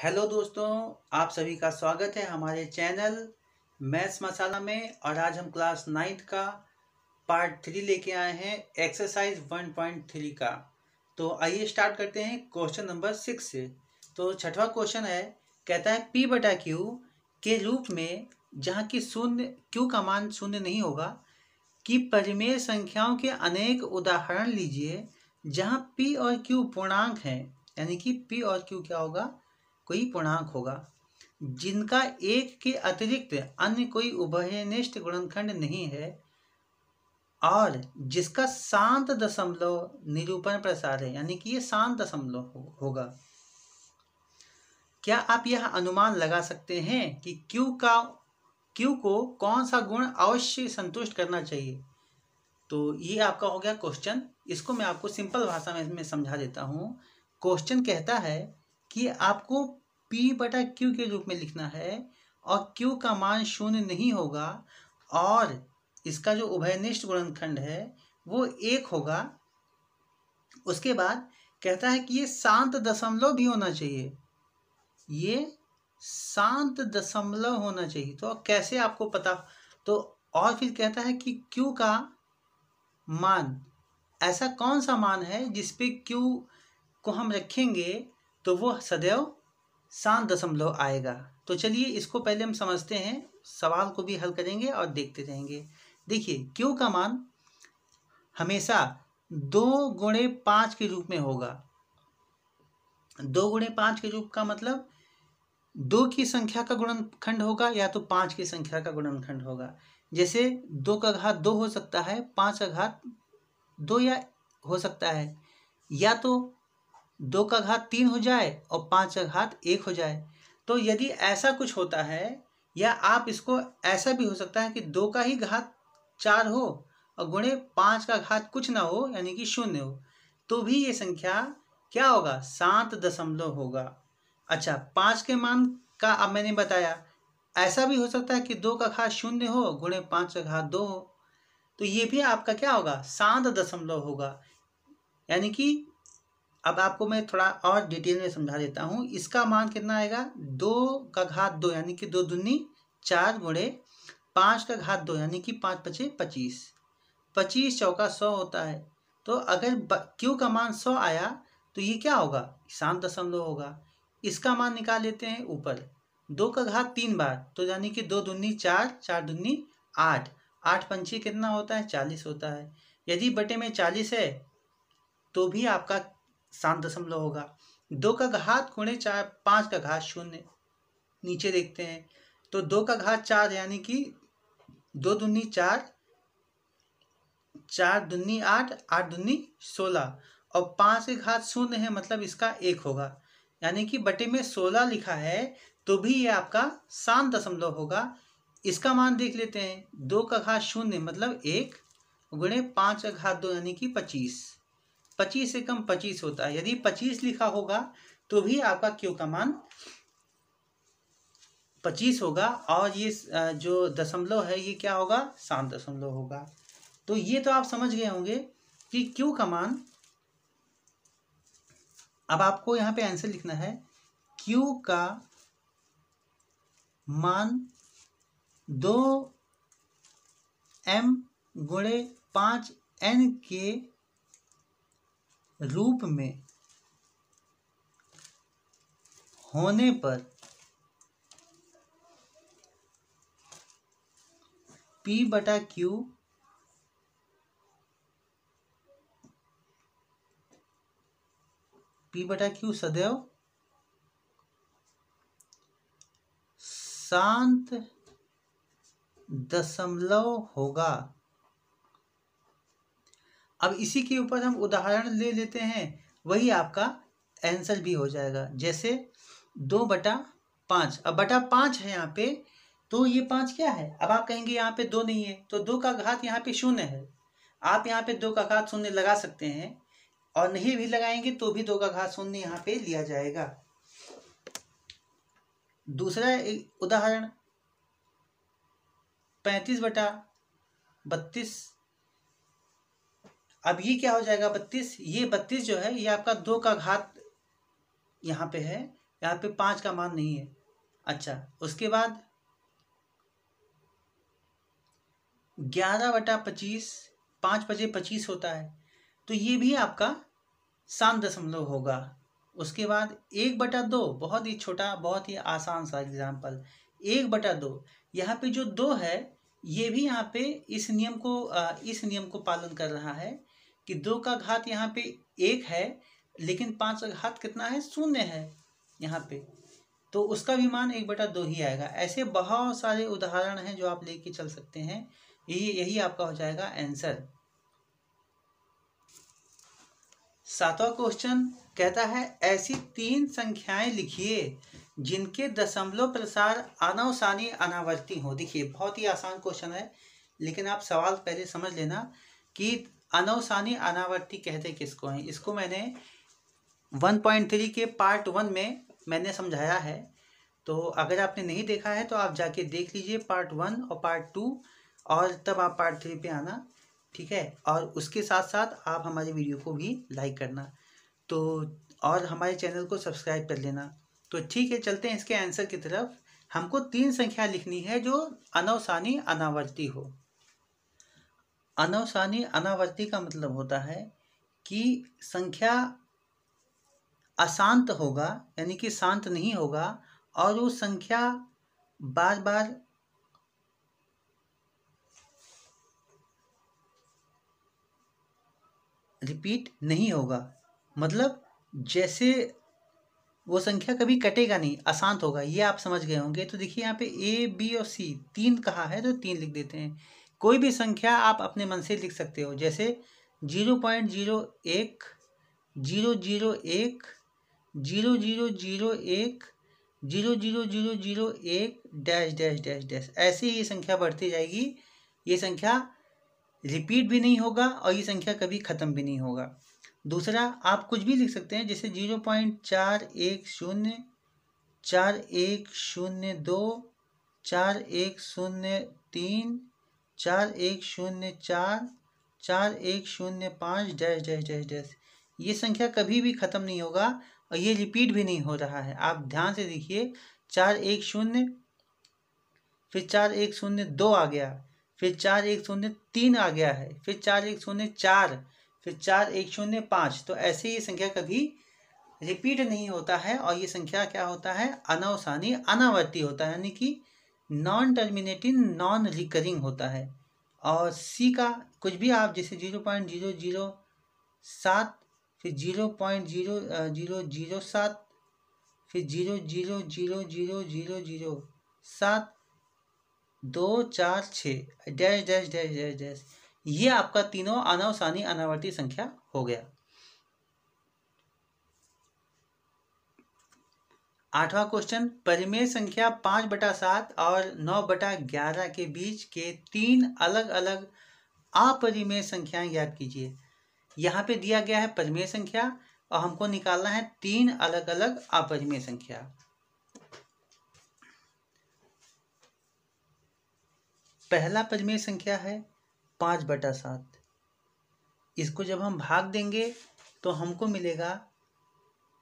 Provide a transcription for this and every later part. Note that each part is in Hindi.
हेलो दोस्तों, आप सभी का स्वागत है हमारे चैनल मैथ्स मसाला में। और आज हम क्लास 9th का पार्ट 3 लेके आए हैं एक्सरसाइज 1.3 का। तो आइए स्टार्ट करते हैं क्वेश्चन नंबर 6 से। तो छठवां क्वेश्चन है, कहता है P बटा Q के रूप में जहाँ की शून्य Q का मान शून्य नहीं होगा कि परिमेय संख्याओं के अनेक उदाहरण लीजिए जहाँ P और Q पूर्णांक हैं। यानी कि P और Q क्या होगा, कोई पूर्णांक होगा जिनका एक के अतिरिक्त अन्य कोई उभयनिष्ठ गुणनखंड नहीं है और जिसका शांत दशमलव निरूपण प्रसार है। यानी कि ये शांत दशमलव होगा। क्या आप यह अनुमान लगा सकते हैं कि Q को कौन सा गुण अवश्य संतुष्ट करना चाहिए? तो ये आपका हो गया क्वेश्चन। इसको मैं आपको सिंपल भाषा में समझा देता हूँ। क्वेश्चन कहता है कि आपको P बटा Q के रूप में लिखना है और Q का मान शून्य नहीं होगा और इसका जो उभयनिष्ठ गुणनखंड है वो 1 होगा। उसके बाद कहता है कि ये शांत दशमलव भी होना चाहिए, ये शांत दशमलव होना चाहिए। तो कैसे आपको पता? तो और फिर कहता है कि Q का मान, ऐसा कौन सा मान है जिसपे Q को हम रखेंगे तो वो सदैव शांत दशमलव आएगा। तो चलिए इसको पहले हम समझते हैं, सवाल को भी हल करेंगे और देखते रहेंगे। देखिए Q का मान हमेशा 2 गुणे 5 के रूप में होगा। 2 गुणे 5 के रूप का मतलब 2 की संख्या का गुणनखंड होगा या तो 5 की संख्या का गुणनखंड होगा। जैसे 2 का घात 2 हो सकता है, 5 का घात 2 या हो सकता है, या तो 2 का घात 3 हो जाए और 5 का घात 1 हो जाए। तो यदि ऐसा कुछ होता है, या आप इसको ऐसा भी हो सकता है कि 2 का ही घात 4 हो और गुणे 5 का घात कुछ ना हो, यानी कि 0 हो, तो भी ये संख्या क्या होगा, शांत दशमलव होगा। अच्छा, 5 के मान का अब मैंने बताया, ऐसा भी हो सकता है कि 2 का घात 0 हो, गुणे 5 का घात 2 हो, तो ये भी आपका क्या होगा, शांत दशमलव होगा। यानी कि अब आपको मैं थोड़ा और डिटेल में समझा देता हूँ। इसका मान कितना आएगा, 2 का घात 2 यानी कि 2 दूनी 4 गुणे 5 का घात 2 यानी कि 5 पचे 25, 25 चौका 100 होता है। तो अगर Q का मान 100 आया तो ये क्या होगा, शांत दशमलव होगा। इसका मान निकाल लेते हैं ऊपर, 2 का घात 3 बार, तो यानी कि 2 दूनी 4, 4 दूनी 8, 8 पंची कितना होता है, 40 होता है। यदि बटे में 40 है तो भी आपका शांत दशमलव होगा। 2 का घात गुणे 4, 5 का घात 0, नीचे देखते हैं तो 2 का घात 4 यानी कि 2 दूनी 4, 4 दूनी 8, 8 दूनी 16 और 5 के घात 0 है, मतलब इसका 1 होगा। यानी कि बटे में 16 लिखा है तो भी ये आपका शांत दशमलव होगा। इसका मान देख लेते हैं, 2 का घात 0 मतलब 1 गुणे 5 का घात 2 यानी कि 25, 25 से कम 25 होता है। यदि 25 लिखा होगा तो भी आपका Q का मान 25 होगा और ये जो दशमलव है ये क्या होगा, शांत दशमलव होगा। तो ये तो आप समझ गए होंगे कि Q का मान। अब आपको यहाँ पे आंसर लिखना है, Q का मान 2m गुणे 5n के रूप में होने पर P बटा Q सदैव शांत दशमलव होगा। अब इसी के ऊपर हम उदाहरण ले लेते हैं, वही आपका आंसर भी हो जाएगा। जैसे 2/5, अब बटा 5 है यहाँ पे, तो ये 5 क्या है। अब आप कहेंगे यहाँ पे 2 नहीं है, तो 2 का घात यहाँ पे 0 है। आप यहाँ पे 2 का घात 0 लगा सकते हैं, और नहीं भी लगाएंगे तो भी 2 का घात 0 यहाँ पे लिया जाएगा। दूसरा उदाहरण 35/32। अब ये क्या हो जाएगा, 32, ये 32 जो है ये आपका 2 का घात यहाँ पे है, यहाँ पे 5 का मान नहीं है। अच्छा, उसके बाद 11/25, 5×25 होता है, तो ये भी आपका 7 दशमलव होगा। उसके बाद 1/2, बहुत ही छोटा, बहुत ही आसान सा एग्जाम्पल, 1/2। यहाँ पे जो 2 है ये भी यहाँ पे इस नियम को पालन कर रहा है कि 2 का घात यहाँ पे 1 है, लेकिन 5 का घात कितना है, 0 है यहाँ पे, तो उसका भी मान 1/2 ही आएगा। ऐसे बहुत सारे उदाहरण हैं जो आप लेके चल सकते हैं। यही आपका हो जाएगा आंसर। 7वां क्वेश्चन कहता है ऐसी 3 संख्याएं लिखिए जिनके दशमलव प्रसार अनवसानी अनावर्ती हो। देखिए बहुत ही आसान क्वेश्चन है, लेकिन आप सवाल पहले समझ लेना कि अनवसानी अनावर्ती कहते किसको हैं। इसको मैंने 1.3 के पार्ट 1 में मैंने समझाया है, तो अगर आपने नहीं देखा है तो आप जाके देख लीजिए पार्ट 1 और पार्ट 2, और तब आप पार्ट 3 पे आना, ठीक है। और उसके साथ साथ आप हमारे वीडियो को भी लाइक करना, तो और हमारे चैनल को सब्सक्राइब कर लेना। तो ठीक है, चलते हैं इसके आंसर की तरफ। हमको 3 संख्या लिखनी है जो अनवसानी अनावर्ती हो। अनवसानी अनावर्ती का मतलब होता है कि संख्या अशांत होगा, यानी कि शांत नहीं होगा, और वो संख्या बार बार रिपीट नहीं होगा। मतलब जैसे वो संख्या कभी कटेगा नहीं, अशांत होगा, ये आप समझ गए होंगे। तो देखिए यहाँ पे A, B और C 3 कहा है तो 3 लिख देते हैं। कोई भी संख्या आप अपने मन से लिख सकते हो, जैसे 0.01, 001, 0001, 00001 डैश डैश डैश डैश, ऐसे ही ये संख्या बढ़ती जाएगी। ये संख्या रिपीट भी नहीं होगा और ये संख्या कभी ख़त्म भी नहीं होगा। दूसरा, आप कुछ भी लिख सकते हैं, जैसे 0.410, 4102, 4103, 4104, 4105 डैश डैश डैश डैश। ये संख्या कभी भी ख़त्म नहीं होगा और ये रिपीट भी नहीं हो रहा है। आप ध्यान से देखिए, 410, फिर 4102 आ गया, फिर 4103 आ गया है, फिर 4104, फिर 4105। तो ऐसे ये संख्या कभी रिपीट नहीं होता है और ये संख्या क्या होता है, अनवसानी अनावर्ती होता है, यानी कि नॉन टर्मिनेटिंग नॉन रिकरिंग होता है। और सी का कुछ भी आप, जैसे 0.007, फिर 0.0007, फिर 0.000007, 2, 4, 6 dash dash dash dash dash, ये आपका तीनों अनवसानी अनावर्ती संख्या हो गया। 8वां क्वेश्चन, परिमेय संख्या 5/7 और 9/11 के बीच के 3 अलग अलग अपरिमेय संख्याएं ज्ञात कीजिए। यहाँ पे दिया गया है परिमेय संख्या और हमको निकालना है 3 अलग अलग अपरिमेय संख्या। पहला परिमेय संख्या है 5/7। इसको जब हम भाग देंगे तो हमको मिलेगा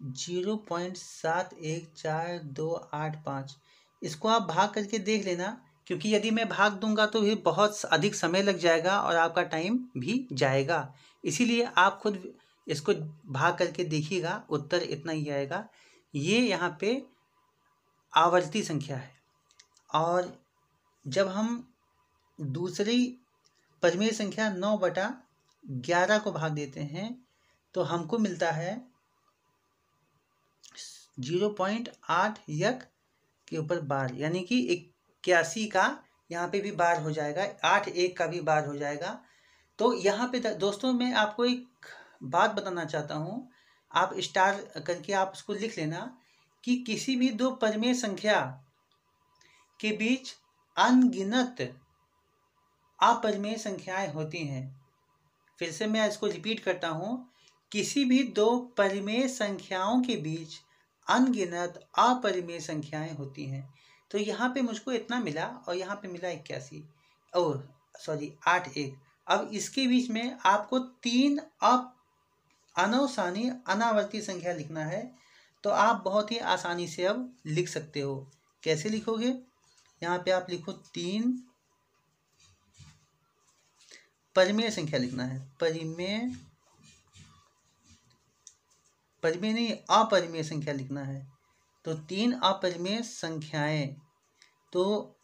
0.714285। इसको आप भाग करके देख लेना, क्योंकि यदि मैं भाग दूंगा तो फिर बहुत अधिक समय लग जाएगा और आपका टाइम भी जाएगा। इसीलिए आप खुद इसको भाग करके देखिएगा, उत्तर इतना ही आएगा। ये यहाँ पे आवर्ती संख्या है। और जब हम दूसरी परिमेय संख्या 9/11 को भाग देते हैं तो हमको मिलता है 0.8 यक के ऊपर बार, यानी कि 81 का यहाँ पे भी बार हो जाएगा, 8 1 का भी बार हो जाएगा। तो यहाँ पे दोस्तों मैं आपको एक बात बताना चाहता हूँ, आप स्टार करके आप उसको लिख लेना कि किसी भी 2 परिमेय संख्या के बीच अनगिनत अपरिमेय संख्याएं होती हैं। फिर से मैं इसको रिपीट करता हूँ, किसी भी 2 परिमेय संख्याओं के बीच अनगिनत अपरिमेय संख्याएं होती हैं। तो यहाँ पे मुझको इतना मिला और यहाँ पे मिला 81, ओह सॉरी 8 1। अब इसके बीच में आपको 3 अनवसानी अनावर्ती संख्या लिखना है। तो आप बहुत ही आसानी से अब लिख सकते हो। कैसे लिखोगे? यहाँ पे आप लिखो 3, परिमेय संख्या लिखना है, परिमेय नहीं, अपरिमेय संख्या लिखना है। तो 3 अपरिमेय संख्याएं, तो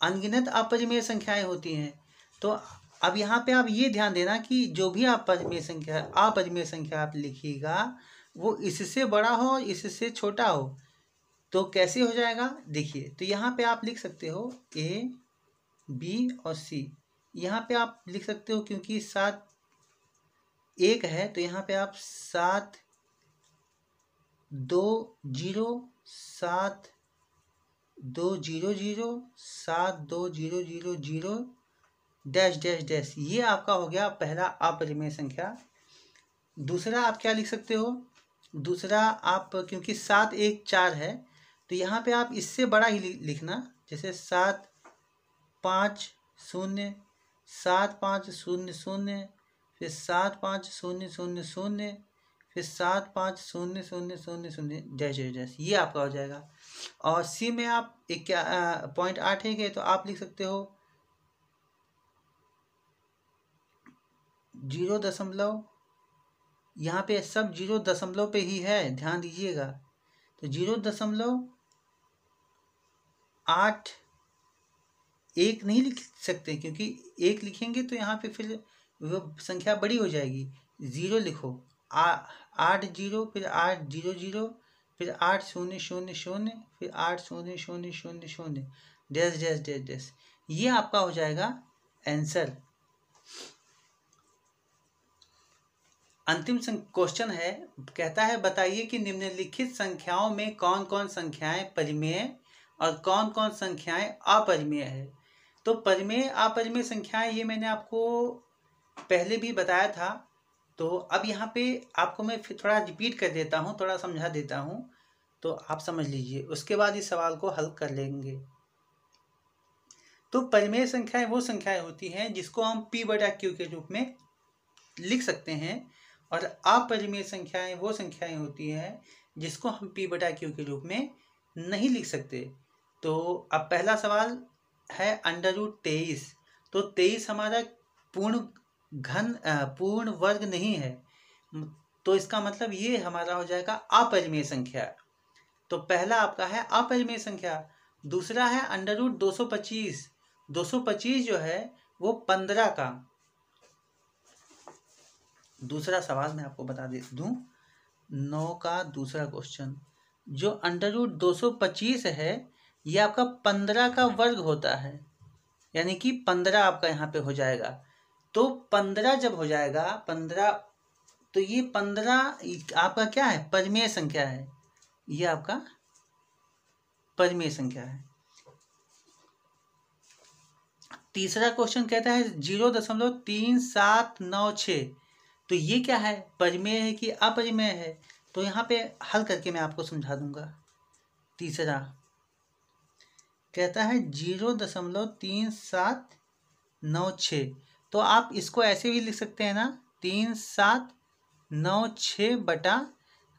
अनगिनत अपरिमेय संख्याएं होती हैं। तो अब यहाँ पे आप ये ध्यान देना कि जो भी अपरिमेय संख्या आप लिखिएगा वो इससे बड़ा हो, इससे छोटा हो। तो कैसे हो जाएगा? देखिए, तो यहाँ पे आप लिख सकते हो A, B और C। यहाँ पे आप लिख सकते हो क्योंकि 7 1 है, तो यहाँ पे आप 7 2 0 7 2 0 0 7 2 0 0 0 डैश डैश डैश। ये आपका हो गया पहला अपरिमेय संख्या। दूसरा आप क्या लिख सकते हो? दूसरा आप, क्योंकि 7 1 4 है, तो यहाँ पे आप इससे बड़ा ही लिखना, जैसे 7 5 0 7 5 0 0, फिर 7 5 0 0 0, फिर 7 5 0 0 0 0 डैश डैश डैश। ये आपका हो जाएगा। और सी में आप 0.8 है, तो आप लिख सकते हो 0. यहाँ पे सब 0 पे ही है, ध्यान दीजिएगा। तो 0.8 1 नहीं लिख सकते, क्योंकि 1 लिखेंगे तो यहाँ पे फिर वो संख्या बड़ी हो जाएगी। 0 लिखो, 8 0, फिर 8 0 0, फिर 8 0 0 0, फिर 8 0 0 0 0 डैश डैश डैश डैश। ये आपका हो जाएगा आंसर। अंतिम क्वेश्चन है, कहता है बताइए कि निम्नलिखित संख्याओं में कौन कौन संख्याएं परिमेय और कौन कौन संख्याएं अपरिमेय है। तो परिमेय अपरिमेय संख्याएं ये मैंने आपको पहले भी बताया था। तो अब यहाँ पे आपको मैं फिर थोड़ा रिपीट कर देता हूँ, थोड़ा समझा देता हूँ, तो आप समझ लीजिए, उसके बाद इस सवाल को हल कर लेंगे। तो परिमेय संख्याएं वो संख्याएं होती हैं जिसको हम P/Q के रूप में लिख सकते हैं, और अपरिमेय संख्याएं वो संख्याएं होती हैं जिसको हम P/Q के रूप में नहीं लिख सकते। तो अब पहला सवाल है √23। तो 23 हमारा पूर्ण वर्ग नहीं है, तो इसका मतलब ये हमारा हो जाएगा अपरिमेय संख्या। तो पहला आपका है अपरिमेय संख्या। दूसरा है √225। 225 जो है वो 15 का, दूसरा सवाल मैं आपको बता दे दूं, 9 का दूसरा क्वेश्चन, जो √225 है ये आपका 15 का वर्ग होता है, यानी कि 15 आपका यहाँ पे हो जाएगा। तो 15 जब हो जाएगा 15, तो ये 15 आपका क्या है? परिमेय संख्या है। ये आपका परिमेय संख्या है। तीसरा क्वेश्चन कहता है 0.3796। तो ये क्या है? परिमेय है कि अपरिमेय है? तो यहाँ पे हल करके मैं आपको समझा दूंगा। तीसरा कहता है 0.3796। तो आप इसको ऐसे भी लिख सकते हैं ना, 3796 बटा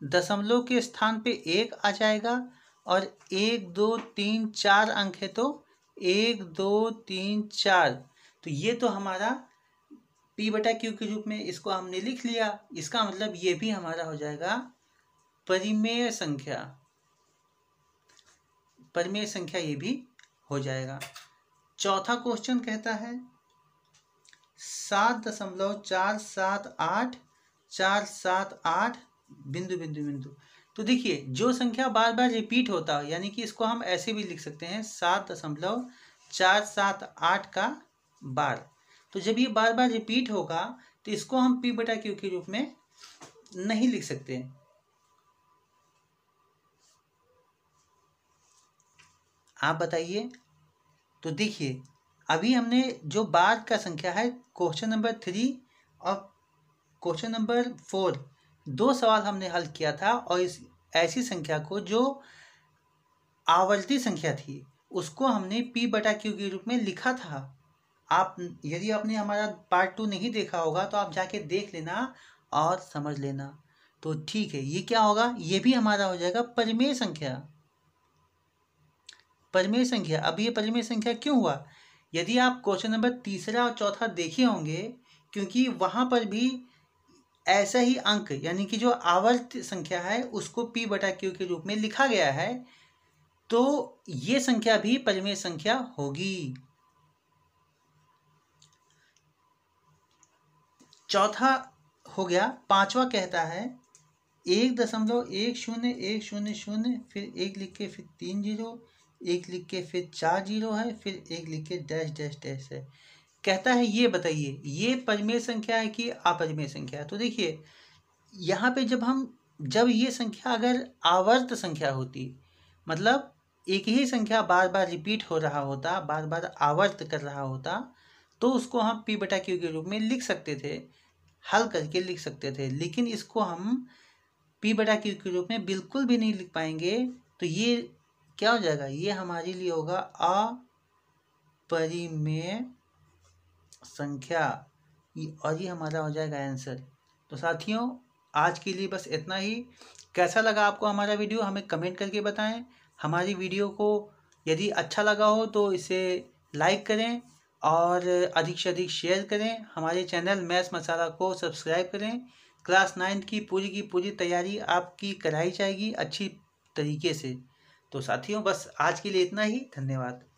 दशमलव के स्थान पे 1 आ जाएगा, और 1 2 3 4 अंक है, तो 1 2 3 4। तो ये तो हमारा P/Q के रूप में इसको हमने लिख लिया। इसका मतलब ये भी हमारा हो जाएगा परिमेय संख्या। परिमेय संख्या ये भी हो जाएगा। चौथा क्वेश्चन कहता है 7.478 बिंदु बिंदु बिंदु। तो देखिए, जो संख्या बार बार रिपीट होता है, यानी कि इसको हम ऐसे भी लिख सकते हैं 7.478 का बार। तो जब ये बार बार रिपीट होगा तो इसको हम P/Q के रूप में नहीं लिख सकते। आप बताइए। तो देखिए, अभी हमने जो बार का संख्या है, क्वेश्चन नंबर 3 और क्वेश्चन नंबर 4, 2 सवाल हमने हल किया था, और इस ऐसी संख्या को जो आवर्ती संख्या थी उसको हमने P/Q के रूप में लिखा था। आप यदि आपने हमारा पार्ट 2 नहीं देखा होगा तो आप जाके देख लेना और समझ लेना। तो ठीक है, ये क्या होगा, ये भी हमारा हो जाएगा परिमेय संख्या। परिमेय संख्या, अब ये परिमेय संख्या क्यों हुआ, यदि आप क्वेश्चन नंबर तीसरा और चौथा देखे होंगे, क्योंकि वहाँ पर भी ऐसा ही अंक यानी कि जो आवर्त संख्या है उसको p बटा q के रूप में लिखा गया है, तो ये संख्या भी परिमेय संख्या होगी। चौथा हो गया। पांचवा कहता है 1.101000 फिर 1 लिख के फिर 3 जीरो, 1 लिख के फिर 4 जीरो है, फिर 1 लिख के डैश डैश डैश है। कहता है ये बताइए ये परिमेय संख्या है कि अपरिमेय संख्या है। तो देखिए यहाँ पे जब ये संख्या अगर आवर्त संख्या होती, मतलब एक ही संख्या बार बार रिपीट हो रहा होता, बार बार आवर्त कर रहा होता, तो उसको हम p बटा q के रूप में लिख सकते थे, हल करके लिख सकते थे। लेकिन इसको हम p बटा q के रूप में बिल्कुल भी नहीं लिख पाएंगे। तो ये क्या हो जाएगा, ये हमारे लिए होगा अपरिमेय संख्या, और ये हमारा हो जाएगा आंसर। तो साथियों आज के लिए बस इतना ही। कैसा लगा आपको हमारा वीडियो, हमें कमेंट करके बताएं। हमारी वीडियो को यदि अच्छा लगा हो तो इसे लाइक करें और अधिक से अधिक शेयर करें। हमारे चैनल मैथ्स मसाला को सब्सक्राइब करें। क्लास 9 की पूरी तैयारी आपकी कराई जाएगी अच्छी तरीके से। तो साथियों बस आज के लिए इतना ही, धन्यवाद।